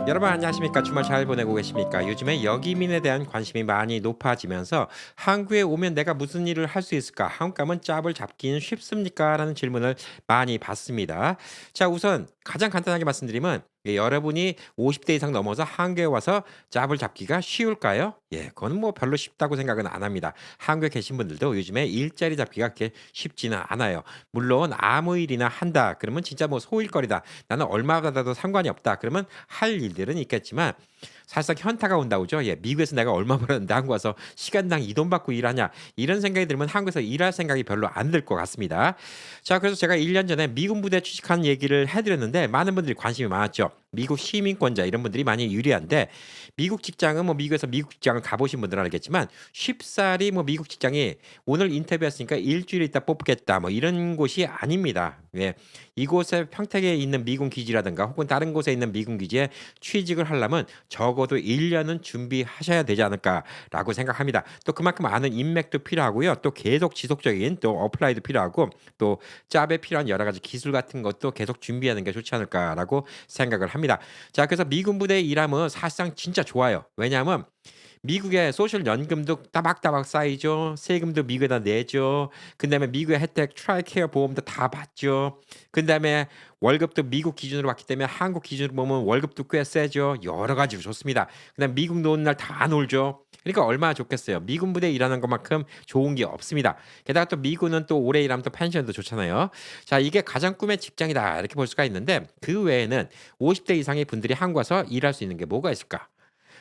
여러분 안녕하십니까? 주말 잘 보내고 계십니까? 요즘에 여기민에 대한 관심이 많이 높아지면서 "한국에 오면 내가 무슨 일을 할 수 있을까? 한국 가면 짭을 잡기는 쉽습니까?" 라는 질문을 많이 받습니다. 자, 우선 가장 간단하게 말씀드리면 여러분이 50대 이상 넘어서 한국에 와서 짭을 잡기가 쉬울까요? 예, 그거는 뭐 별로 쉽다고 생각은 안 합니다. 한국에 계신 분들도 요즘에 일자리 잡기가 그렇게 쉽지는 않아요. 물론 아무 일이나 한다 그러면 진짜 뭐 소일거리다. 나는 얼마 받아도 상관이 없다. 그러면 할 일들은 있겠지만 사실상 현타가 온다고죠. 예. 미국에서 내가 얼마 벌었는데 한국 와서 시간당 이 돈 받고 일하냐. 이런 생각이 들면 한국에서 일할 생각이 별로 안 들 것 같습니다. 자, 그래서 제가 1년 전에 미군 부대 취직한 얘기를 해 드렸는데 많은 분들이 관심이 많았죠. 미국 시민권자 이런 분들이 많이 유리한데 미국 직장은 뭐 미국에서 미국 직장을 가 보신 분들은 알겠지만 쉽사리 뭐 미국 직장이 오늘 인터뷰했으니까 일 주일 있다 뽑겠다 뭐 이런 곳이 아닙니다. 예. 이곳에 평택에 있는 미군 기지라든가 혹은 다른 곳에 있는 미군 기지에 취직을 하려면 적어도 1 년은 준비하셔야 되지 않을까라고 생각합니다. 또 그만큼 많은 인맥도 필요하고요. 또 계속 지속적인 또 어플라이도 필요하고 또 짭에 필요한 여러 가지 기술 같은 것도 계속 준비하는 게 좋지 않을까라고 생각을 합니다. 자, 그래서 미군 부대에 일하면 사실상 진짜 좋아요. 왜냐하면 미국의 소셜 연금도 따박따박 쌓이죠. 세금도 미국에다 내죠. 그다음에 미국의 혜택 트라이케어 보험도 다 받죠. 그다음에 월급도 미국 기준으로 받기 때문에 한국 기준으로 보면 월급도 꽤 세죠. 여러 가지로 좋습니다. 그다음에 미국 노는 날 다 놀죠. 그러니까 얼마나 좋겠어요. 미군 부대에 일하는 것만큼 좋은 게 없습니다. 게다가 또 미군은 또 오래 일하면 또 펜션도 좋잖아요. 자, 이게 가장 꿈의 직장이다 이렇게 볼 수가 있는데 그 외에는 50대 이상의 분들이 한국 와서 일할 수 있는 게 뭐가 있을까?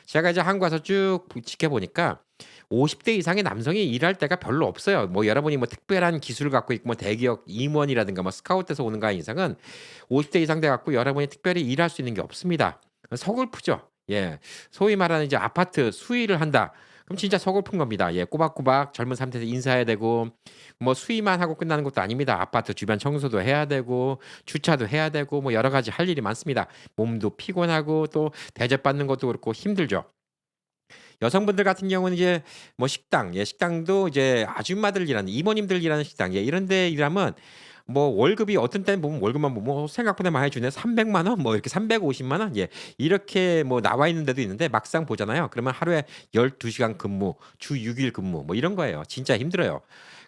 제가 이제 한국 와서 쭉 지켜보니까 50대 이상의 남성이 일할 데가 별로 없어요. 뭐 여러분이 뭐 특별한 기술을 갖고 있고 뭐 대기업 임원이라든가 뭐 스카우트에서 오는 거 이상은 50대 이상 돼 갖고 여러분이 특별히 일할 수 있는 게 없습니다. 서글프죠. 예. 소위 말하는 이제 아파트 수의를 한다. 그럼 진짜 서글픈 겁니다. 예. 꼬박꼬박 젊은 상태에서 인사해야 되고 뭐 수의만 하고 끝나는 것도 아닙니다. 아파트 주변 청소도 해야 되고 주차도 해야 되고 뭐 여러 가지 할 일이 많습니다. 몸도 피곤하고 또 대접받는 것도 그렇고 힘들죠. 여성분들 같은 경우는 이제 뭐 식당, 예, 식당도 이제 아줌마들 일하는 이모님들 일하는 식당, 예, 이런 데 일하면 뭐 월급이 어떤 때는 보면 월급만 보면 생각보다 많이 주네. 300만 원 뭐 이렇게 350만 원 예. 이렇게 뭐 나와 있는 데도 있는데 막상 보잖아요. 그러면 하루에 12시간 시간 근무, 주 6일 근무 뭐 이런 거예요. 진짜 힘들어요.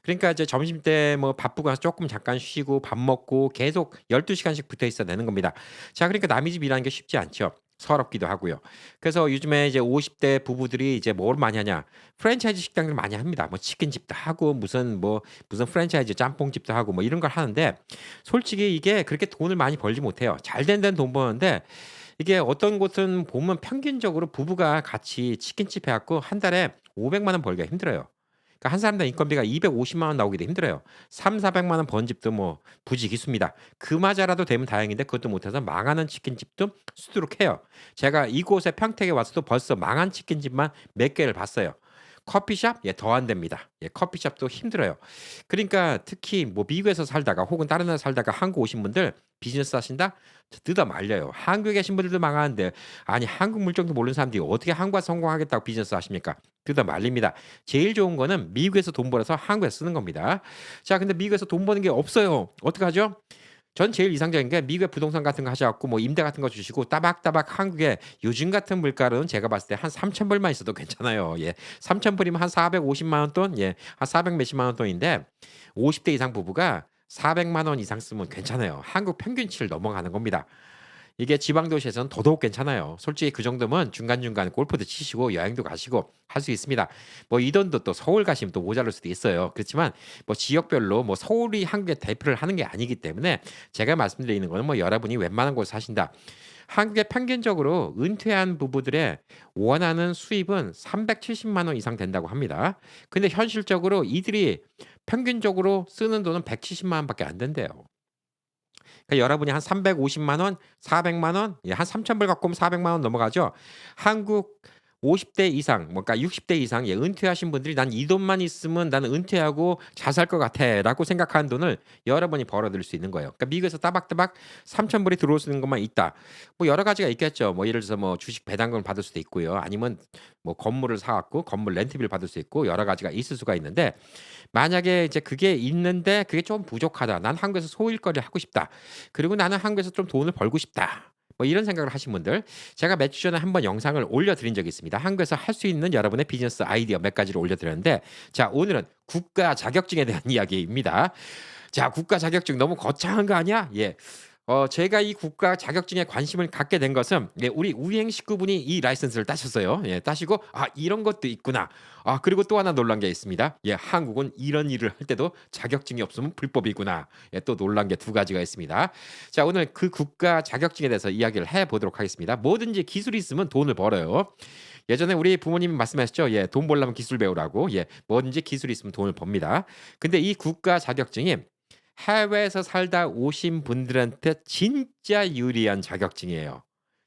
그러니까 이제 점심때 뭐 바쁘고 나서 쪼끔 잠깐 쉬고 밥 먹고 계속 12시간 시간씩 붙어 있어야 되는 겁니다. 자, 그러니까 남의 집 일하는 게 쉽지 않죠. 서럽기도 하고요. 그래서 요즘에 이제 50대 부부들이 이제 뭘 많이 하냐. 프랜차이즈 식당을 많이 합니다. 뭐 치킨집도 하고 무슨 프랜차이즈 짬뽕집도 하고 뭐 이런 걸 하는데 솔직히 이게 그렇게 돈을 많이 벌지 못해요. 잘 된 데는 돈 버는데 이게 어떤 곳은 보면 평균적으로 부부가 같이 치킨집 해 갖고 한 달에 500만 원 벌기가 힘들어요. 그러니까 한 사람당 인건비가 250만 원 나오기도 힘들어요. 3,400만 원 번 집도 뭐 부지기수입니다. 그마저라도 되면 다행인데 그것도 못해서 망하는 치킨집도 수두룩해요. 제가 이곳에 평택에 와서도 벌써 망한 치킨집만 몇 개를 봤어요. 커피숍? 예, 더 안 됩니다. 예, 커피숍도 힘들어요. 그러니까 특히 뭐 미국에서 살다가 혹은 다른 나라 살다가 한국 오신 분들 비즈니스 하신다? 뜯어 말려요. 한국에 계신 분들도 망하는데 아니 한국 물정도 모르는 사람들이 어떻게 한국 와서 성공하겠다고 비즈니스 하십니까? 뜯어 말립니다. 제일 좋은 거는 미국에서 돈 벌어서 한국에서 쓰는 겁니다. 자, 근데 미국에서 돈 버는 게 없어요. 어떡하죠? 전 제일 이상적인 게 미국의 부동산 같은 거 하셔 갖고 뭐 임대 같은 거 주시고 따박따박 한국에 요즘 같은 물가로는 제가 봤을 때 한 3천 불만 있어도 괜찮아요. 예. 3천 불이면 한 450만 원 돈? 예. 한 400 몇십만 원 돈인데 50대 이상 부부가 400만 원 이상 쓰면 괜찮아요. 한국 평균치를 넘어가는 겁니다. 이게 지방 도시에서는 더더욱 괜찮아요. 솔직히 그 정도면 중간중간 골프도 치시고 여행도 가시고 할 수 있습니다. 뭐 이 돈도 또 서울 가시면 또 모자랄 수도 있어요. 그렇지만 뭐 지역별로 뭐 서울이 한국의 대표를 하는 게 아니기 때문에 제가 말씀드리는 거는 뭐 여러분이 웬만한 곳에 사신다. 한국의 평균적으로 은퇴한 부부들의 원하는 수입은 370만 원 이상 된다고 합니다. 근데 현실적으로 이들이 평균적으로 쓰는 돈은 170만 원밖에 안 된대요. 그러니까 여러분이 한 350만 원, 400만 원, 예, 한 3천 불 갖고 오면 400만 원 넘어가죠. 한국 50대 이상 뭐 그러니까 60대 이상 예 은퇴하신 분들이 '난 이 돈만 있으면 나는 은퇴하고 잘 살 것 같아.'라고 생각하는 돈을 여러분이 벌어들일 수 있는 거예요. 그러니까 미국에서 따박따박 3천 불이 들어올 수 있는 것만 있다. 뭐 여러 가지가 있겠죠. 뭐 예를 들어서 뭐 주식 배당금을 받을 수도 있고요. 아니면 뭐 건물을 사 갖고 건물 렌트비를 받을 수 있고 여러 가지가 있을 수가 있는데 만약에 이제 그게 있는데 그게 좀 부족하다. '난 한국에서 소일거리를 하고 싶다. 그리고 나는 한국에서 좀 돈을 벌고 싶다.' 뭐 이런 생각을 하신 분들 제가 몇 주 전에 한번 영상을 올려드린 적이 있습니다. 한국에서 할 수 있는 여러분의 비즈니스 아이디어 몇 가지를 올려드렸는데 자 오늘은 국가 자격증에 대한 이야기입니다. 자 국가 자격증 너무 거창한 거 아니야? 예. 제가 이 국가 자격증에 관심을 갖게 된 것은 예 우리 우행 식구분이 이 라이선스를 따셨어요. 예 따시고 '아 이런 것도 있구나.' 그리고 또 하나 놀란 게 있습니다. 예 한국은 이런 일을 할 때도 자격증이 없으면 불법이구나. 예 또 놀란 게 두 가지가 있습니다. 자 오늘 그 국가 자격증에 대해서 이야기를 해 보도록 하겠습니다. 뭐든지 기술이 있으면 돈을 벌어요. 예전에 우리 부모님이 말씀하셨죠. 예 돈 벌려면 기술 배우라고. 예 뭐든지 기술이 있으면 돈을 법니다. 근데 이 국가 자격증이 해외에서 살다 오신 분들한테 진짜 유리한 자격증이에요.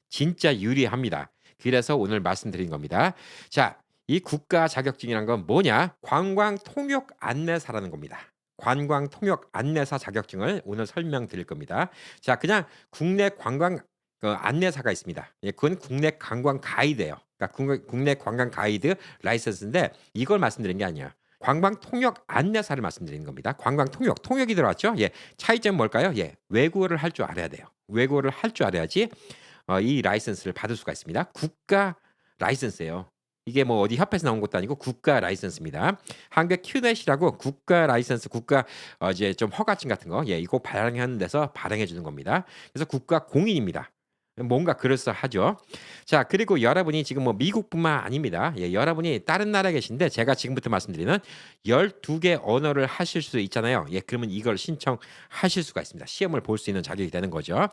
진짜 유리합니다. 그래서 오늘 말씀드린 겁니다. 자, 이 국가 자격증이란 건 뭐냐? 관광 통역 안내사라는 겁니다. 관광 통역 안내사 자격증을 오늘 설명드릴 겁니다. 자, 그냥 국내 관광 안내사가 있습니다. 예, 그건 국내 관광 가이드예요. 그러니까 국내 관광 가이드 라이선스인데 이걸 말씀드린 게 아니에요. 관광 통역 안내사를 말씀드리는 겁니다. 관광 통역, 통역이 들어왔죠? 예. 차이점은 뭘까요? 예. 외국어를 할 줄 알아야 돼요. 외국어를 할 줄 알아야지 이 라이선스를 받을 수가 있습니다. 국가 라이선스예요. 이게 뭐 어디 협회에서 나온 것도 아니고 국가 라이선스입니다. 한국 큐넷이라고 국가 라이선스, 국가 이제 좀 허가증 같은 거, 예, 이거 발행하는 데서 발행해 주는 겁니다. 그래서 국가 공인입니다. 뭔가 그럴싸하죠. 자, 그리고 여러분이 지금 뭐 미국뿐만 아닙니다. 예, 여러분이 다른 나라에 계신데 제가 지금부터 말씀드리는 12개 언어를 하실 수 있잖아요. 예, 그러면 이걸 신청하실 수가 있습니다. 시험을 볼 수 있는 자격이 되는 거죠.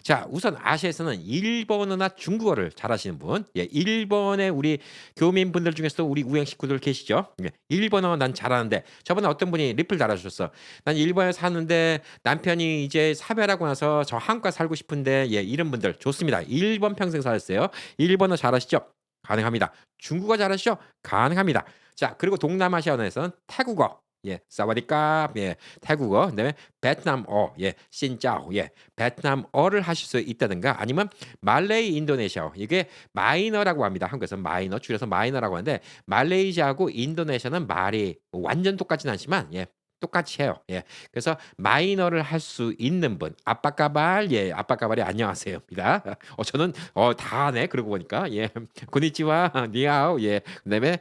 자, 우선 아시아에서는 일본어나 중국어를 잘하시는 분, 예, 일본의 우리 교민분들 중에서도 우리 우행 식구들 계시죠? 예, 일본어 난 잘하는데 저번에 어떤 분이 리플 달아주셨어. 난 일본에 사는데 남편이 이제 사별하고 나서 저 한국에 살고 싶은데 예, 이런 분들 좋습니다. 일본 평생 사셨어요. 일본어 잘하시죠? 가능합니다. 중국어 잘하시죠? 가능합니다. 자, 그리고 동남아시아 언어에서는 태국어, 예, 사와디캅, 예, 태국어, 그다음에 베트남어, 예, 신짜오, 예, 베트남어를 하실 수 있다든가 아니면 말레이 인도네시아어 이게 마이너라고 합니다. 한국에서 마이너 줄여서 마이너라고 하는데 말레이시아하고 인도네시아는 말이 완전 똑같진 않지만 예. 똑같이 해요. 예. 그래서 마이너를 할 수 있는 분. 아빠까발 예. 아빠까발이 안녕하세요입니다. 저는 다 하네. 그러고 보니까 예. 고니치와 니하오 예. 그다음에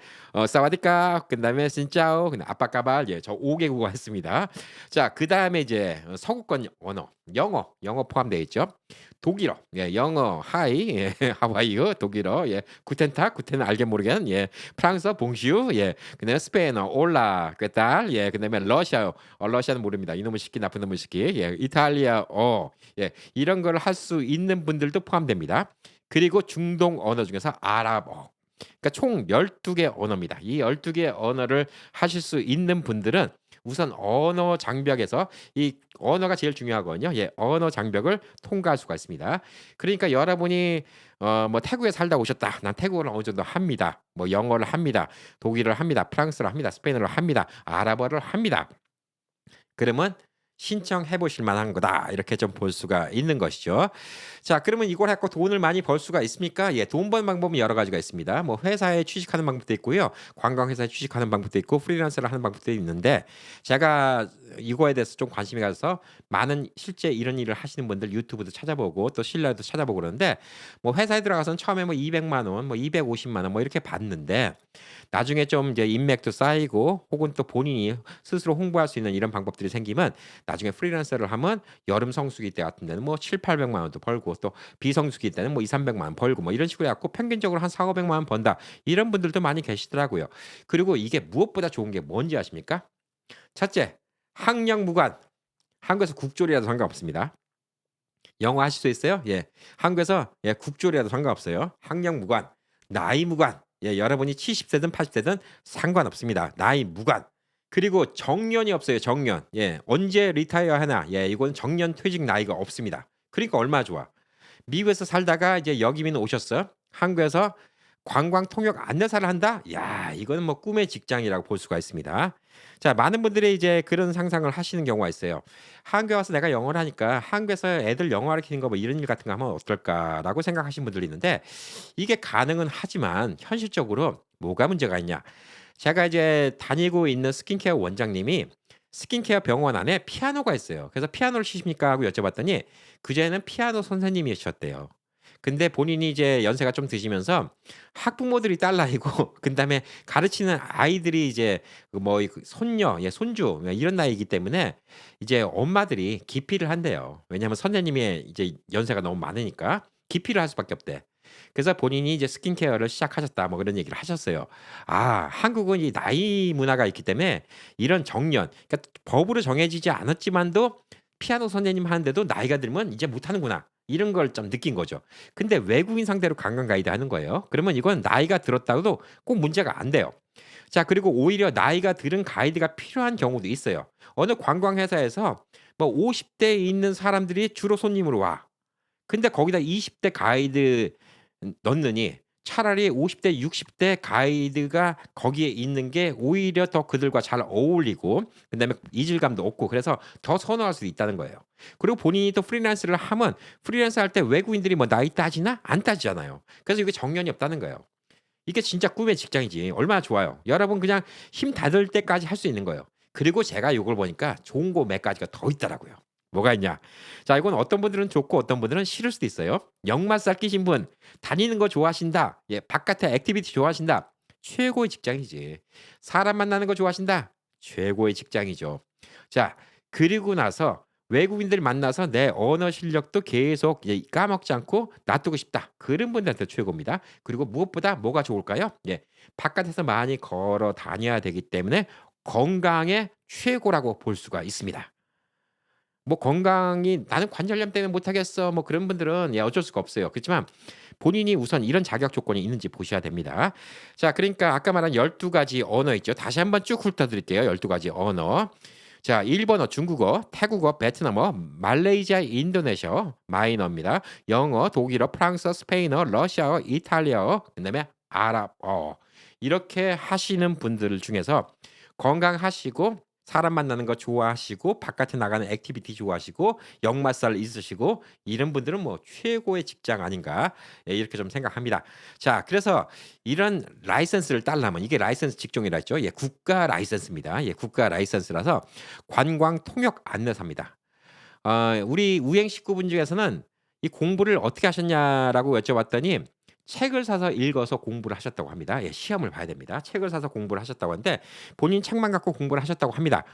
사와디캅 그다음에 신짜오 그다음에 아빠까발 예. 저 5개국어 했습니다. 자, 그다음에 이제 서구권 언어. 영어 포함되어 있죠. 독일어, 예, 영어, 하이, 예, 하와이어, 독일어, 예, 구텐탁, 구텐 알게 모르겐, 예, 프랑스어, 봉슈, 예, 그다음에 스페인어, 올라, 그딸, 예, 그다음에 러시아어, 러시아는 모릅니다. 이놈의 시키, 나쁜 놈의 시키, 예, 이탈리아어, 예, 이런 걸 할 수 있는 분들도 포함됩니다. 그리고 중동 언어 중에서 아랍어. 그러니까 총 12개 언어입니다. 이 12개 언어를 하실 수 있는 분들은 우선 언어 장벽에서 이 언어가 제일 중요하거든요. 예, 언어 장벽을 통과할 수가 있습니다. 그러니까 여러분이 뭐 태국에 살다 오셨다. 난 태국어를 어느 정도 합니다. 뭐 영어를 합니다. 독일어를 합니다. 프랑스어를 합니다. 스페인어를 합니다. 아랍어를 합니다. 그러면 신청해 보실 만한 거다. 이렇게 좀 볼 수가 있는 것이죠. 자, 그러면 이걸 갖고 돈을 많이 벌 수가 있습니까? 예, 돈 버는 방법은 여러 가지가 있습니다. 뭐 회사에 취직하는 방법도 있고요. 관광회사에 취직하는 방법도 있고 프리랜서를 하는 방법도 있는데 제가 이거에 대해서 좀 관심이 가서 많은 실제 이런 일을 하시는 분들 유튜브도 찾아보고 또 신라도 찾아보고 그러는데 뭐 회사에 들어가서는 처음에 뭐 200만 원, 뭐 250만 원 뭐 이렇게 받는데 나중에 좀 이제 인맥도 쌓이고 혹은 또 본인이 스스로 홍보할 수 있는 이런 방법들이 생기면 나중에 프리랜서를 하면 여름 성수기 때 같은 데는 뭐 700-800만 원도 벌고 또 비성수기 때는 뭐 200-300만 원 벌고 뭐 이런 식으로 해 갖고 평균적으로 한 400-500만 원 번다. 이런 분들도 많이 계시더라고요. 그리고 이게 무엇보다 좋은 게 뭔지 아십니까? 첫째, 학력 무관. 한국에서 국조리라도 상관없습니다. 영어 하실 수 있어요? 예. 한국에서 예, 국조리라도 상관없어요. 학력 무관, 나이 무관. 예, 여러분이 70세든 80세든 상관없습니다. 나이 무관. 그리고 정년이 없어요. 정년. 예. 언제 리타이어 하나? 예, 이건 정년 퇴직 나이가 없습니다. 그러니까 얼마나 좋아. 미국에서 살다가 이제 여기민 오셨어요. 한국에서 관광 통역 안내사를 한다? 야, 이거는 뭐 꿈의 직장이라고 볼 수가 있습니다. 자, 많은 분들이 이제 그런 상상을 하시는 경우가 있어요. 한국에 와서 내가 영어를 하니까 한국에서 애들 영어 가르치는 거 뭐 이런 일 같은 거 하면 어떨까라고 생각하시는 분들이 있는데 이게 가능은 하지만 현실적으로 뭐가 문제가 있냐? 제가 이제 다니고 있는 스킨케어 원장님이 스킨케어 병원 안에 피아노가 있어요. 그래서 "피아노를 치십니까?" 하고 여쭤봤더니 그전에는 피아노 선생님이셨대요. 근데 본인이 이제 연세가 좀 드시면서 학부모들이 딸 나이고 그다음에 가르치는 아이들이 이제 그 뭐 그 손녀, 손주 이런 나이이기 때문에 이제 엄마들이 기피를 한대요. 왜냐하면 선생님의 이제 연세가 너무 많으니까 기피를 할 수밖에 없대. 그래서 본인이 이제 스킨케어를 시작하셨다 뭐 그런 얘기를 하셨어요. 아 한국은 이 나이 문화가 있기 때문에 이런 정년 그러니까 법으로 정해지지 않았지만도 피아노 선생님 하는데도 나이가 들면 '이제 못하는구나.' 이런 걸 좀 느낀 거죠. 근데 외국인 상대로 관광 가이드 하는 거예요. 그러면 이건 나이가 들었다고도 꼭 문제가 안 돼요. 자 그리고 오히려 나이가 들은 가이드가 필요한 경우도 있어요. 어느 관광 회사에서 뭐 50 대에 있는 사람들이 주로 손님으로 와. 근데 거기다 20대 가이드 넣느니 차라리 50대 60대 가이드가 거기에 있는 게 오히려 더 그들과 잘 어울리고 그다음에 이질감도 없고 그래서 더 선호할 수도 있다는 거예요. 그리고 본인이 또 프리랜서를 하면 프리랜서 할 때 외국인들이 뭐 나이 따지나? 안 따지잖아요. 그래서 이게 정년이 없다는 거예요. 이게 진짜 꿈의 직장이지. 얼마나 좋아요. 여러분 그냥 힘 닿을 때까지 할 수 있는 거예요. 그리고 제가 요걸 보니까 좋은 거 몇 가지가 더 있더라고요. 뭐가 있냐? 자 이건 어떤 분들은 좋고 어떤 분들은 싫을 수도 있어요. 역마살 끼신 분, 다니는 거 좋아하신다. 예, 바깥에 액티비티 좋아하신다. 최고의 직장이지. 사람 만나는 거 좋아하신다. 최고의 직장이죠. 자, 그리고 나서 외국인들 만나서 내 언어 실력도 계속 까먹지 않고 놔두고 싶다. 그런 분들한테 최고입니다. 그리고 무엇보다 뭐가 좋을까요? 예. 바깥에서 많이 걸어 다녀야 되기 때문에 건강에 최고라고 볼 수가 있습니다. 뭐 건강이 '나는 관절염 때문에 못 하겠어.' 뭐 그런 분들은 예 어쩔 수가 없어요. 그렇지만 본인이 우선 이런 자격 조건이 있는지 보셔야 됩니다. 자 그러니까 아까 말한 12 가지 언어 있죠. 다시 한번 쭉 훑어 드릴게요, 12 가지 언어. 자 일본어, 중국어, 태국어, 베트남어, 말레이시아, 인도네시아 마이너입니다. 영어, 독일어, 프랑스어, 스페인어, 러시아어, 이탈리아어, 그다음에 아랍어. 이렇게 하시는 분들 중에서 건강하시고 사람 만나는 거 좋아하시고 바깥에 나가는 액티비티 좋아하시고 역마살 있으시고 이런 분들은 뭐 최고의 직장 아닌가 예 이렇게 좀 생각합니다. 자 그래서 이런 라이선스를 따려면 이게 라이선스 직종이라 했죠. 예 국가 라이선스입니다. 예 국가 라이선스라서 관광 통역 안내사입니다. 우리 우행 식구분 중에서는 이 "공부를 어떻게 하셨냐?"라고 여쭤봤더니 책을 사서 읽어서 공부를 하셨다고 합니다. 예 시험을 봐야 됩니다. 책을 사서 공부를 하셨다고 하는데 본인 책만 갖고 공부를 하셨다고 합니다.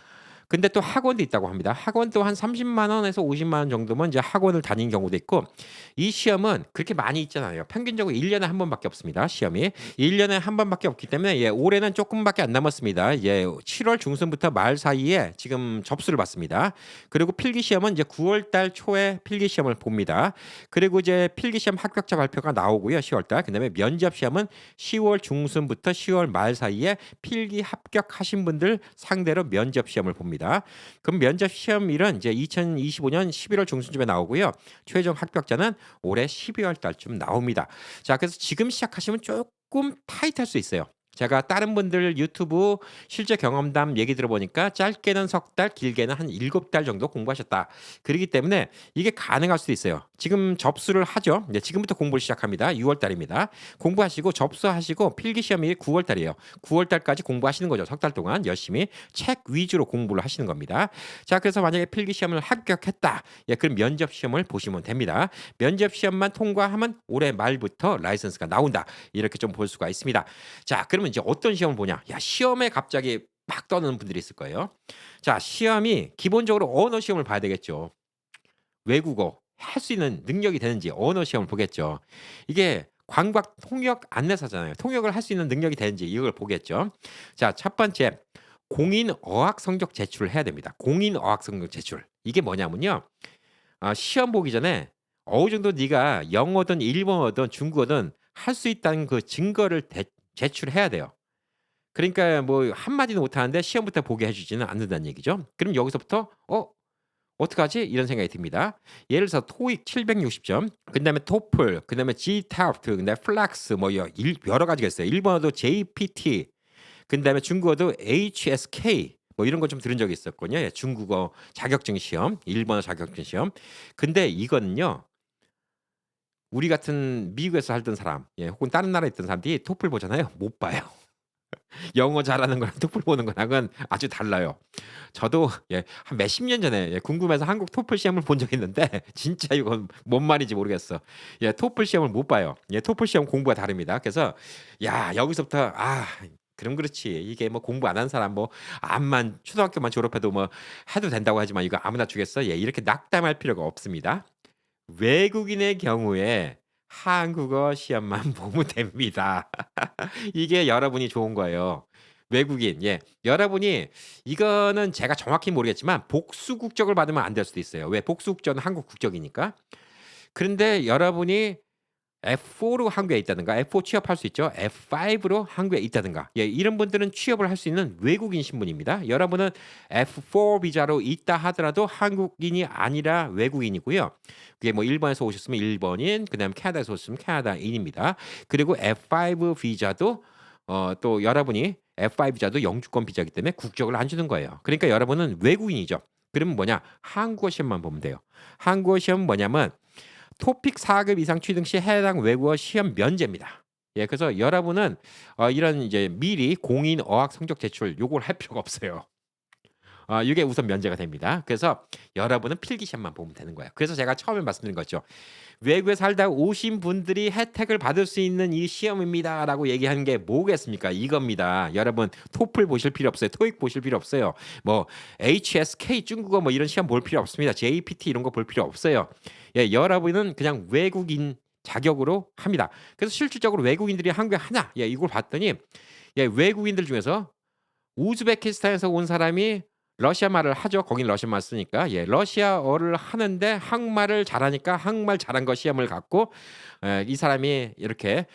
근데 또 학원도 있다고 합니다. 학원도 한 30만 원에서 50만 원 정도면 이제 학원을 다닌 경우도 있고 이 시험은 그렇게 많이 있잖아요. 평균적으로 1 년에 한 번밖에 없습니다, 시험이. 1 년에 한 번밖에 없기 때문에 예 올해는 쪼끔밖에 안 남았습니다. 예 7월 중순부터 말 사이에 지금 접수를 받습니다. 그리고 필기 시험은 이제 9월 달 초에 필기 시험을 봅니다. 그리고 이제 필기 시험 합격자 발표가 나오고요, 10월 달. 그다음에 면접 시험은 10월 중순부터 10월 말 사이에 필기 합격하신 분들 상대로 면접 시험을 봅니다. 그럼 면접 시험일은 이제 2025년 11월 중순쯤에 나오고요. 최종 합격자는 올해 12월 달쯤 나옵니다. 자 그래서 지금 시작하시면 쪼끔 타이트할 수 있어요. 제가 다른 분들 유튜브 실제 경험담 얘기 들어보니까 짧게는 석 달, 길게는 한 7달 정도 공부하셨다. 그러기 때문에 이게 가능할 수도 있어요. 지금 접수를 하죠. 이제 지금부터 공부를 시작합니다. 6월 달입니다. 공부하시고 접수하시고 필기 시험이 9월 달이에요. 9월 달까지 공부하시는 거죠. 석 달 동안 열심히 책 위주로 공부를 하시는 겁니다. 자, 그래서 만약에 필기 시험을 합격했다. 예, 그럼 면접 시험을 보시면 됩니다. 면접 시험만 통과하면 올해 말부터 라이선스가 나온다. 이렇게 좀 볼 수가 있습니다. 자, 그러면 이제 어떤 시험을 보냐? 야, 시험에 갑자기 막 떠드는 분들이 있을 거예요. 자, 시험이 기본적으로 언어 시험을 봐야 되겠죠. 외국어 할 수 있는 능력이 되는지 언어 시험을 보겠죠. 이게 관광 통역 안내사잖아요. 통역을 할 수 있는 능력이 되는지 이걸 보겠죠. 자, 첫 번째 공인 어학 성적 제출을 해야 됩니다. 공인 어학 성적 제출. 이게 뭐냐면요. 시험 보기 전에 어느 정도 네가 영어든 일본어든 중국어든 할 수 있다는 그 증거를 제출해야 돼요. 그러니까 뭐 한마디도 못하는데 시험부터 보게 해 주지는 않는다는 얘기죠. 그럼 여기서부터 '어 어떡하지?' 이런 생각이 듭니다. 예를 들어서 토익 760 점, 그다음에 토플, 그다음에 GTAFT, 그다음에 플렉스 뭐 여러 가지가 있어요. 일본어도 JPT, 그다음에 중국어도 HSK 뭐 이런 거 좀 들은 적이 있었거든요. 예 중국어 자격증 시험, 일본어 자격증 시험. 근데 이거는요. 우리 같은 미국에서 살던 사람 예 혹은 다른 나라에 있던 사람들이 토플 보잖아요. 못 봐요. 영어 잘하는 거랑 토플 보는 거랑은 아주 달라요. 저도 한 몇십 년 전에 궁금해서 한국 토플 시험을 본 적이 있는데 진짜 이건 뭔 말인지 모르겠어. 토플 시험을 못 봐요. 토플 시험 공부가 다릅니다. 그래서 야 여기서부터 그럼 그렇지. 이게 뭐 공부 안 한 사람 뭐 암만 초등학교만 졸업해도 뭐 해도 된다고 하지만 이거 아무나 주겠어? 이렇게 낙담할 필요가 없습니다. 외국인의 경우에 한국어 시험만 보면 됩니다. 이게 여러분이 좋은 거예요. 외국인 여러분이 이거는 제가 정확히 모르겠지만 복수 국적을 받으면 안 될 수도 있어요. 왜? 복수 국적은 한국 국적이니까. 그런데 여러분이 F4로 한국에 있다든가 F4 취업할 수 있죠. F5로 한국에 있다든가. 이런 분들은 취업을 할 수 있는 외국인 신분입니다. 여러분은 F4 비자로 있다 하더라도 한국인이 아니라 외국인이고요. 그게 뭐 일본에서 오셨으면 일본인, 그다음에 캐나다에서 오셨으면 캐나다인입니다. 그리고 F5 비자도 또 여러분이 F5 비자도 영주권 비자이기 때문에 국적을 안 주는 거예요. 그러니까 여러분은 외국인이죠. 그러면 뭐냐? 한국어 시험만 보면 돼요. 한국어 시험은 뭐냐면 토픽 4급 이상 취등 시 해당 외국어 시험 면제입니다. 그래서 여러분은 이런 이제 미리 공인 어학 성적 제출 요걸 할 필요가 없어요. 이게 우선 면제가 됩니다. 그래서 여러분은 필기 시험만 보면 되는 거예요. 그래서 제가 처음에 말씀드린 거죠. 외국에 살다 오신 분들이 혜택을 받을 수 있는 이 시험입니다라고 얘기하는 게 뭐겠습니까? 이겁니다. 여러분 토플 보실 필요 없어요. 토익 보실 필요 없어요. 뭐 HSK 중국어 뭐 이런 시험 볼 필요 없습니다. JPT 이런 거 볼 필요 없어요. 여러분은 그냥 외국인 자격으로 합니다. 그래서 실질적으로 외국인들이 한국에 하냐? 이걸 봤더니 외국인들 중에서 우즈베키스탄에서 온 사람이 러시아 말을 하죠. 거긴 러시아 말 쓰니까. 러시아어를 하는데 한국말을 잘하니까 한국말 잘한 거 시험을 갖고 이 사람이 이렇게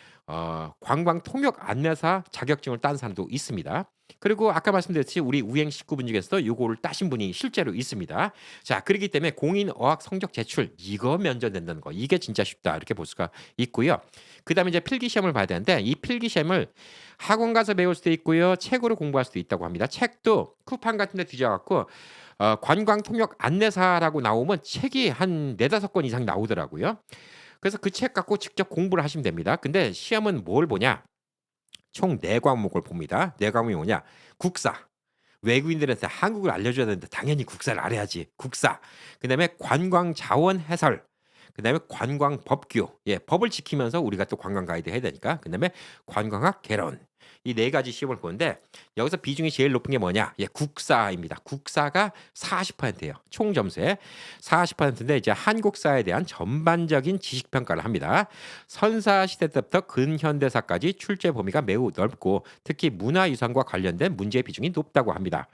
관광 통역 안내사 자격증을 딴 사람도 있습니다. 그리고 아까 말씀드렸듯이 우리 우행 식구분 중에서도 요거를 따신 분이 실제로 있습니다. 자, 그렇기 때문에 공인 어학 성적 제출 이거 면제된다는 거. 이게 진짜 쉽다. 이렇게 볼 수가 있고요. 그다음에 이제 필기 시험을 봐야 되는데 이 필기 시험을 학원 가서 배울 수도 있고요. 책으로 공부할 수도 있다고 합니다. 책도 쿠팡 같은 데 뒤져 갖고 관광 통역 안내사라고 나오면 책이 한 4-5권 이상 나오더라고요. 그래서 그 책 갖고 직접 공부를 하시면 됩니다. 근데 시험은 뭘 보냐? 총 4과목을 봅니다. 4과목이 뭐냐? 국사. 외국인들한테 한국을 알려줘야 되는데 당연히 국사를 알아야지. 국사. 그다음에 관광 자원 해설. 그다음에 관광 법규. 법을 지키면서 우리가 또 관광 가이드 해야 되니까. 그다음에 관광학 개론. 이 4가지 시험을 보는데 여기서 비중이 제일 높은 게 뭐냐? 국사입니다. 국사가 40%예요. 총 점수의 40%인데 이제 한국사에 대한 전반적인 지식 평가를 합니다. 선사 시대 때부터 근현대사까지 출제 범위가 매우 넓고 특히 문화유산과 관련된 문제 비중이 높다고 합니다.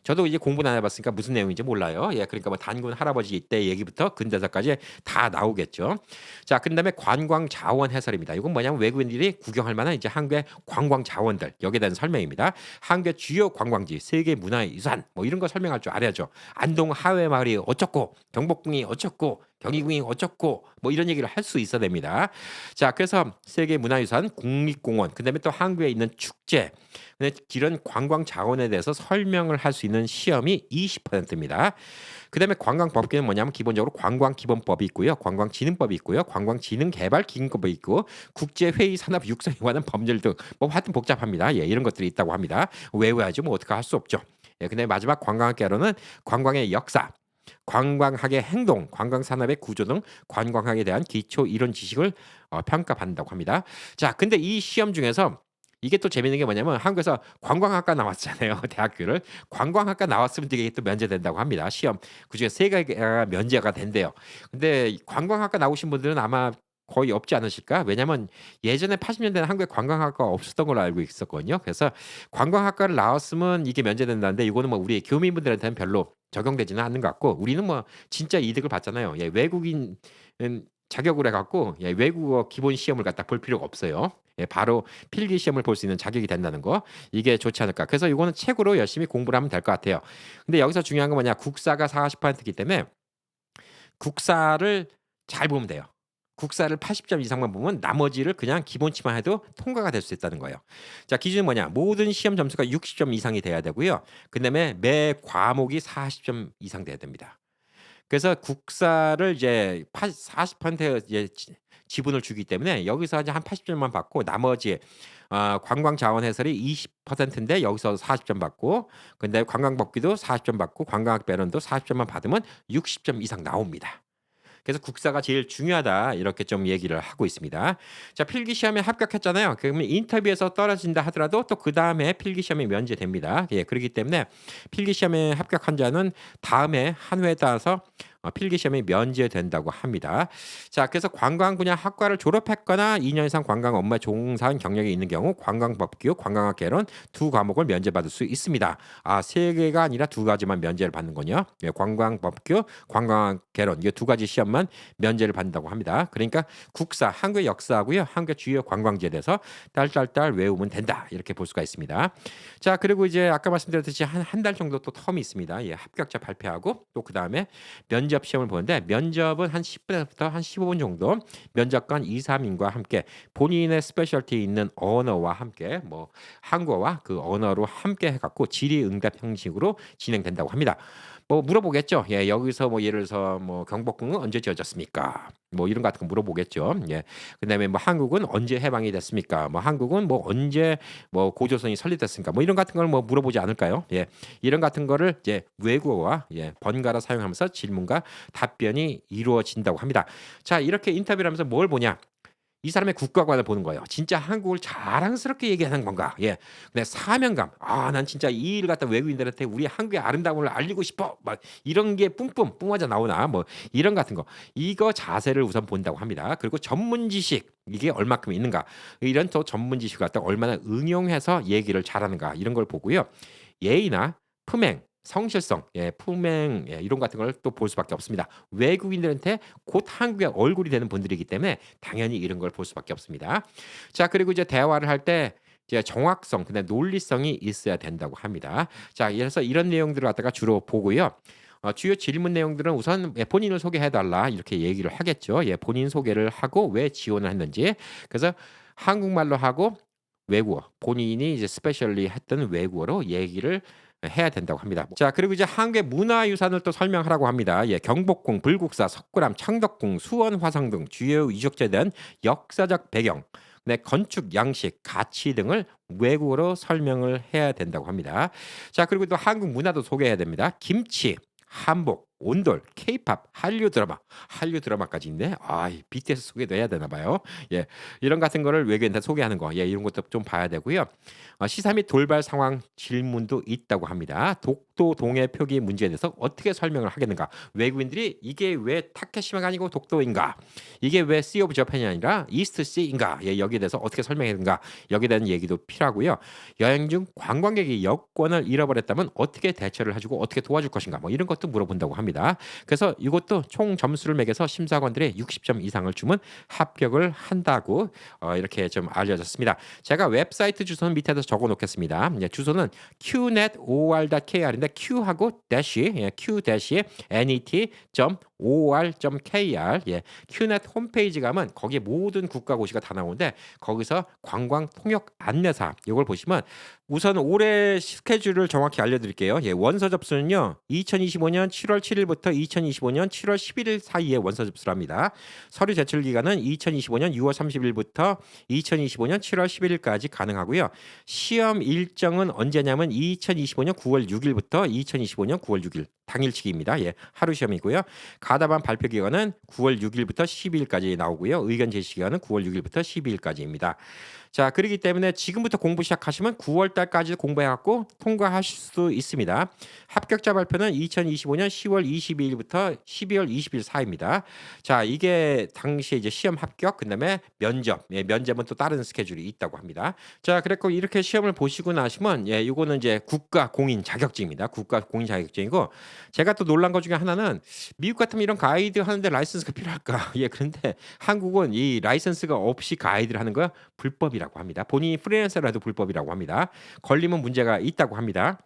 저도 이제 공부는 안 해봤으니까 무슨 내용인지 몰라요. 그러니까 뭐 단군 할아버지 때 얘기부터 근대사까지 다 나오겠죠. 자, 그다음에 관광 자원 해설입니다. 이건 뭐냐면 외국인들이 구경할 만한 이제 한국의 관광 자원들 여기에 대한 설명입니다. 한국의 주요 관광지, 세계 문화유산 뭐 이런 거 설명할 줄 알아야죠. 안동 하회마을이 어쩌고, 경복궁이 어쩌고, 경희궁이 어쩌고 뭐 이런 얘기를 할 수 있어야 됩니다. 자, 그래서 세계 문화유산, 국립공원, 그다음에 또 한국에 있는 축제, 이런 관광 자원에 대해서 설명을 할 수 있는 시험이 20%입니다. 그다음에 관광법규는 뭐냐면 기본적으로 관광기본법이 있고요. 관광진흥법이 있고요. 관광진흥개발기금법이 있고 국제회의 산업 육성에 관한 법률 등 뭐 하여튼 복잡합니다. 이런 것들이 있다고 합니다. 외워야지 뭐 어떻게 할 수 없죠. 근데 마지막 관광학개론은 관광의 역사, 관광학의 행동, 관광산업의 구조 등 관광학에 대한 기초 이론 지식을 평가받는다고 합니다. 자, 근데 이 시험 중에서 이게 또 재밌는 게 뭐냐면 한국에서 관광학과 나왔잖아요. 대학교를. 관광학과 나왔으면 되게 또 면제된다고 합니다. 시험. 그중에 3개가 면제가 된대요. 근데 관광학과 나오신 분들은 아마 거의 없지 않으실까? 왜냐면 예전에 80년대는 한국에 관광학과가 없었던 걸로 알고 있었거든요. 그래서 관광학과를 나왔으면 이게 면제된다는데 이거는 뭐 우리 교민분들한테는 별로 적용되지는 않는 것 같고 우리는 뭐 진짜 이득을 받잖아요. 외국인 자격을 해갖고 외국어 기본 시험을 갖다 볼 필요가 없어요. 바로 필기 시험을 볼 수 있는 자격이 된다는 거 이게 좋지 않을까. 그래서 이거는 책으로 열심히 공부를 하면 될 것 같아요. 근데 여기서 중요한 건 뭐냐? 국사가 40%이기 때문에 국사를 잘 보면 돼요. 국사를 80점 이상만 보면 나머지를 그냥 기본치만 해도 통과가 될 수 있다는 거예요. 자, 기준은 뭐냐? 모든 시험 점수가 60점 이상이 돼야 되고요. 그다음에 매 과목이 40점 이상 돼야 됩니다. 그래서 국사를 이제 40% 이제 지분을 주기 때문에 여기서 이제 한 80 점만 받고 나머지 관광 자원 해설이 20% 인데 여기서 40점 받고 근데 관광 법규도 40점 받고 관광학 배론도 40 점만 받으면 60점 이상 나옵니다. 그래서 "국사가 제일 중요하다." 이렇게 좀 얘기를 하고 있습니다. 자 필기 시험에 합격했잖아요. 그러면 인터뷰에서 떨어진다 하더라도 또 그다음에 필기 시험이 면제됩니다. 예 그렇기 때문에 필기 시험에 합격한 자는 다음에 한 회에 따라서 필기 시험이 면제된다고 합니다. 자 그래서 관광 분야 학과를 졸업했거나 2년 이상 관광 업무에 종사한 경력이 있는 경우 관광법규, 관광학 개론 두 과목을 면제받을 수 있습니다. 세 개가 아니라 두 가지만 면제를 받는군요. 예 관광법규, 관광학 개론 이게 두 가지 시험만 면제를 받는다고 합니다. 그러니까 국사, 한국의 역사하고요. 한국의 주요 관광지에 대해서 딸딸딸 외우면 된다. 이렇게 볼 수가 있습니다. 자 그리고 이제 아까 말씀드렸듯이 한 달 정도 또 텀이 있습니다. 예 합격자 발표하고 또 그다음에 면접 시험을 보는데 면접은 한 10 분에서부터 한 15분 정도 면접관 2-3 인과 함께 본인의 스페셜티 있는 언어와 함께 뭐 한국어와 그 언어로 함께 해 갖고 질의응답 형식으로 진행된다고 합니다. 뭐 물어보겠죠. 예 여기서 뭐 예를 들어서 뭐 "경복궁은 언제 지어졌습니까?" 뭐 이런 거 같은 거 물어보겠죠. 예. 그다음에 뭐 "한국은 언제 해방이 됐습니까?" 뭐 "한국은 뭐 언제 뭐 고조선이 설립됐습니까?" 뭐 이런 같은 걸 뭐 물어보지 않을까요? 예. 이런 같은 거를 이제 외국어와 번갈아 사용하면서 질문과 답변이 이루어진다고 합니다. 자 이렇게 인터뷰를 하면서 뭘 보냐? 이 사람의 국가관을 보는 거예요. 진짜 한국을 자랑스럽게 얘기하는 건가? 예. 근데 사명감. '난 진짜 이 일을 갖다 외국인들한테 우리 한국의 아름다움을 알리고 싶어.' 막 이런 게 뿜뿜 뿜어져 나오나 뭐 이런 같은 거. 이거 자세를 우선 본다고 합니다. 그리고 전문 지식 이게 얼마큼 있는가. 이런 또 전문 지식을 갖다 얼마나 응용해서 얘기를 잘하는가 이런 걸 보고요. 예의나 품행, 성실성, 품행 이런 같은 걸 또 볼 수밖에 없습니다. 외국인들한테 곧 한국의 얼굴이 되는 분들이기 때문에 당연히 이런 걸 볼 수밖에 없습니다. 자 그리고 이제 대화를 할 때 이제 정확성 그다음에 논리성이 있어야 된다고 합니다. 자 그래서 이런 내용들을 갖다가 주로 보고요. 주요 질문 내용들은 우선 본인을 소개해 달라 이렇게 얘기를 하겠죠. 본인 소개를 하고 왜 지원을 했는지. 그래서 한국말로 하고 외국어 본인이 이제 스페셜리 했던 외국어로 얘기를 해야 된다고 합니다. 자 그리고 이제 한국의 문화유산을 또 설명하라고 합니다. 경복궁, 불국사, 석굴암, 창덕궁, 수원 화성 등 주요 유적지에 대한 역사적 배경, 건축 양식, 가치 등을 외국어로 설명을 해야 된다고 합니다. 자 그리고 또 한국 문화도 소개해야 됩니다. 김치, 한복, 온돌, 케이팝, 한류 드라마까지 있네. 이 BTS 소개도 해야 되나 봐요. 예. 이런 같은 거를 외국인한테 소개하는 거. 이런 것도 좀 봐야 되고요. 시사 및 돌발 상황 질문도 있다고 합니다. 독도 동해 표기 문제에 대해서 어떻게 설명을 하겠는가? 외국인들이 이게 왜 타케시마가 아니고 독도인가? 이게 왜 Sea of Japan이 아니라 이스트 Sea인가? 여기에 대해서 어떻게 설명해야 되는가? 여기에 대한 얘기도 필요하고요. 여행 중 관광객이 여권을 잃어버렸다면 어떻게 대처를 해 주고 어떻게 도와줄 것인가? 뭐 이런 것도 물어본다고 합니다. 그래서 이것도 총 점수를 매겨서 심사관들이 60점 이상을 주면 합격을 한다고 이렇게 좀 알려졌습니다. 제가 웹사이트 주소는 밑에다 적어 놓겠습니다. 주소는 qnet.or.kr인데 q하고 dash q-net.or.kr qnet 홈페이지 가면 거기에 모든 국가고시가 다 나오는데 거기서 관광 통역 안내사 요걸 보시면 우선 올해 스케줄을 정확히 알려드릴게요. 원서 접수는요. 2025년 7월 7일부터 2025년 7월 11일 사이에 원서 접수를 합니다. 서류 제출 기간은 2025년 6월 30일부터 2025년 7월 11일까지 가능하고요. 시험 일정은 언제냐면 2025년 9월 6일부터 2025년 9월 6일 당일치기입니다. 하루 시험이고요. 가다반 발표 기간은 9월 6일부터 12일까지 나오고요. 의견 제시 기간은 9월 6일부터 12일까지입니다. 자, 그러기 때문에 지금부터 공부 시작하시면 9월 달까지 공부해 갖고 통과하실 수 있습니다. 합격자 발표는 2025년 10월 22일부터 12월 20일 사이입니다. 자, 이게 당시에 이제 시험 합격 그다음에 면접. 면접은 또 다른 스케줄이 있다고 합니다. 자, 그랬고 이렇게 시험을 보시고 나시면 요거는 이제 국가 공인 자격증입니다. 국가 공인 자격증이고 제가 또 놀란 것 중에 하나는 미국 같으면 이런 가이드 하는데 라이선스가 필요할까? 그런데 한국은 이 라이선스가 없이 가이드를 하는 거 불법이라고 합니다. 본인이 프리랜서라도 불법이라고 합니다. 걸리면 문제가 있다고 합니다.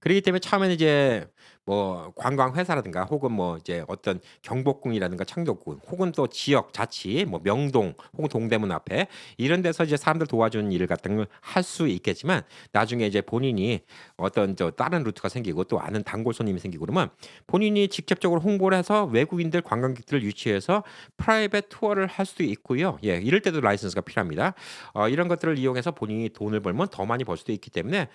그러기 때문에 처음에는 이제 뭐 관광 회사라든가 혹은 뭐 이제 어떤 경복궁이라든가 창덕궁 혹은 또 지역 자치 뭐 명동 혹은 동대문 앞에 이런 데서 이제 사람들 도와주는 일을 같은 걸 할 수 있겠지만 나중에 이제 본인이 어떤 다른 루트가 생기고 또 아는 단골 손님이 생기고 그러면 본인이 직접적으로 홍보를 해서 외국인들 관광객들을 유치해서 프라이빗 투어를 할 수도 있고요. 예, 이럴 때도 라이선스가 필요합니다. 이런 것들을 이용해서 본인이 돈을 벌면 더 많이 벌 수도 있기 때문에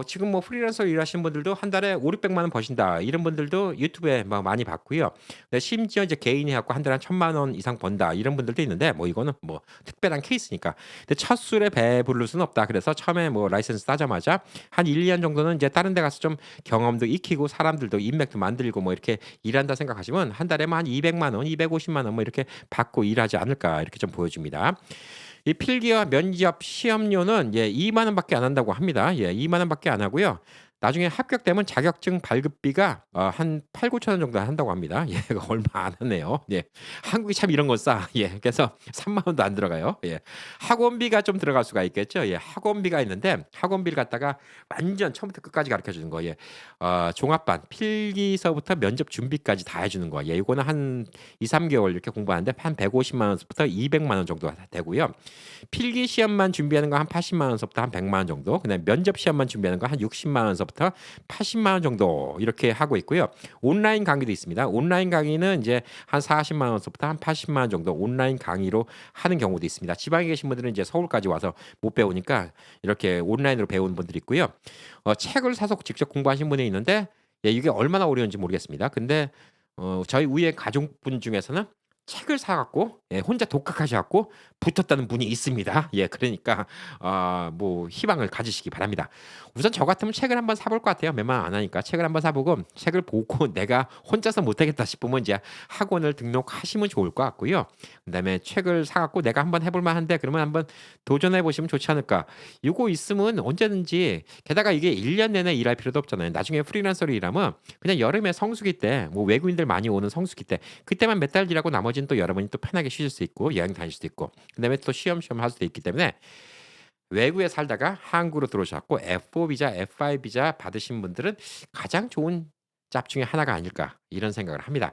지금 뭐 프리랜서로 일하시는 분들도 한 달에 500-600만 원 버신다. 이런 분들도 유튜브에 뭐 많이 봤고요. 근데 심지어 이제 개인이 해 갖고 한 달에 한 1,000만 원 이상 번다. 이런 분들도 있는데 뭐 이거는 뭐 특별한 케이스니까. 근데 첫 술에 배부를 수는 없다. 그래서 처음에 뭐 라이선스 따자마자 한 1-2년 정도는 이제 다른 데 가서 좀 경험도 익히고 사람들도 인맥도 만들고 뭐 이렇게 일한다 생각하시면 한 달에 뭐 한 200만 원, 250만 원 뭐 이렇게 받고 일하지 않을까 이렇게 좀 보여집니다. 이 필기와 면접 시험료는 예 2만 원밖에 안 한다고 합니다. 예 2만 원밖에 안 하고요. 나중에 합격되면 자격증 발급비가 한 8-9천 원 정도 한다고 합니다. 예 이거 얼마 안 하네요. 예. 한국이 참 이런 건 싸. 예. 그래서 3만 원도 안 들어가요. 예. 학원비가 좀 들어갈 수가 있겠죠. 예. 학원비가 있는데 학원비를 갖다가 완전 처음부터 끝까지 가르쳐 주는 거. 예. 종합반 필기서부터 면접 준비까지 다 해 주는 거. 예. 이거는 한 2-3개월 이렇게 공부하는데 한 150만 원부터 200만 원 정도가 되고요. 필기 시험만 준비하는 거 한 80만 원서부터 한 100만 원 정도. 그다음에 면접 시험만 준비하는 거 한 60만 원서부터 80만 원 정도 이렇게 하고 있고요. 온라인 강의도 있습니다. 온라인 강의는 이제 한 40만 원서부터 한 80만 원 정도 온라인 강의로 하는 경우도 있습니다. 지방에 계신 분들은 이제 서울까지 와서 못 배우니까 이렇게 온라인으로 배우는 분들이 있고요. 책을 사서 직접 공부하신 분이 있는데 예 이게 얼마나 어려운지 모르겠습니다. 근데 저희 위에 가족분 중에서는 책을 사 갖고 예 혼자 독학하셔 갖고 붙었다는 분이 있습니다. 예 그러니까 뭐 희망을 가지시기 바랍니다. 우선 저 같으면 책을 한번 사볼 것 같아요. 웬만하면 안 하니까. 책을 한번 사 보고 책을 보고 내가 혼자서 못 하겠다 싶으면 이제 학원을 등록하시면 좋을 것 같고요. 그다음에 책을 사 갖고 내가 한번 해볼 만한데 그러면 한번 도전해 보시면 좋지 않을까. 요거 있으면 언제든지 게다가 이게 1년 내내 일할 필요도 없잖아요. 나중에 프리랜서로 일하면 그냥 여름에 성수기 때 뭐 외국인들 많이 오는 성수기 때 그때만 몇 달 일하고 나머지는 또 여러분이 또 편하게 쉬실 수 있고 여행 다닐 수도 있고 그다음에 또 쉬엄쉬엄 할 수도 있기 때문에 외국에 살다가 한국으로 들어오셨고 F4 비자, F5 비자 받으신 분들은 가장 좋은 짭 중에 하나가 아닐까 이런 생각을 합니다.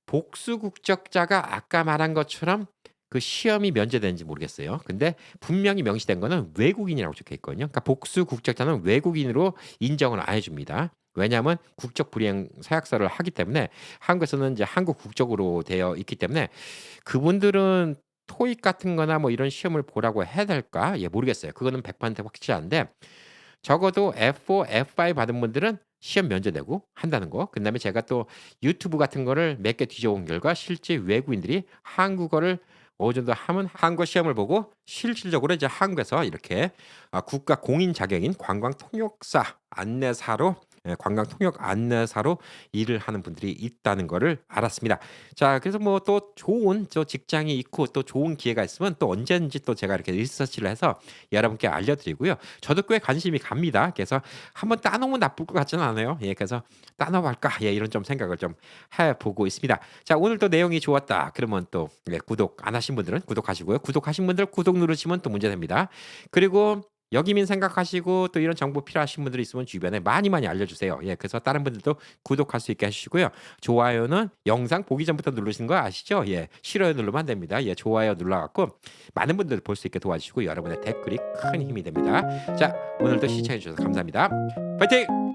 복수 국적자가 아까 말한 것처럼 그 시험이 면제되는지 모르겠어요. 근데 분명히 명시된 거는 외국인이라고 적혀 있거든요. 그러니까 복수 국적자는 외국인으로 인정을 안 해줍니다. 왜냐하면 국적 불이행 서약서를 하기 때문에 한국에서는 이제 한국 국적으로 되어 있기 때문에 그분들은 토익 같은 거나 뭐 이런 시험을 보라고 해야 될까? 예 모르겠어요. 그거는 100% 확실한데 적어도 F4, F5 받은 분들은 시험 면제되고 한다는 거. 그다음에 제가 또 유튜브 같은 거를 몇 개 뒤져본 결과 실제 외국인들이 한국어를 어느 정도 하면 한국어 시험을 보고 실질적으로 이제 한국에서 이렇게 국가 공인 자격인 관광 통역사 안내사로 예 관광 통역 안내사로 일을 하는 분들이 있다는 거를 알았습니다. 자 그래서 뭐 또 좋은 직장이 있고 또 좋은 기회가 있으면 또 언제든지 또 제가 이렇게 리서치를 해서 여러분께 알려드리고요. 저도 꽤 관심이 갑니다. 그래서 한번 따놓으면 나쁠 것 같지는 않아요. 예, 그래서 따놓을까? 예, 이런 좀 생각을 좀 해보고 있습니다. 자, 오늘 또 내용이 좋았다. 그러면 또 예, 구독 안 하신 분들은 구독하시고요. 구독하신 분들 구독 누르시면 또 문제 됩니다. 그리고 여기민 생각하시고 또 이런 정보 필요하신 분들이 있으면 주변에 많이 많이 알려주세요. 예, 그래서 다른 분들도 구독할 수 있게 해주시고요. 좋아요는 영상 보기 전부터 누르시는 거 아시죠? 예, 싫어요 누르면 안 됩니다. 예, 좋아요 눌러갖고 많은 분들 볼 수 있게 도와주시고 여러분의 댓글이 큰 힘이 됩니다. 자, 오늘도 시청해 주셔서 감사합니다. 파이팅!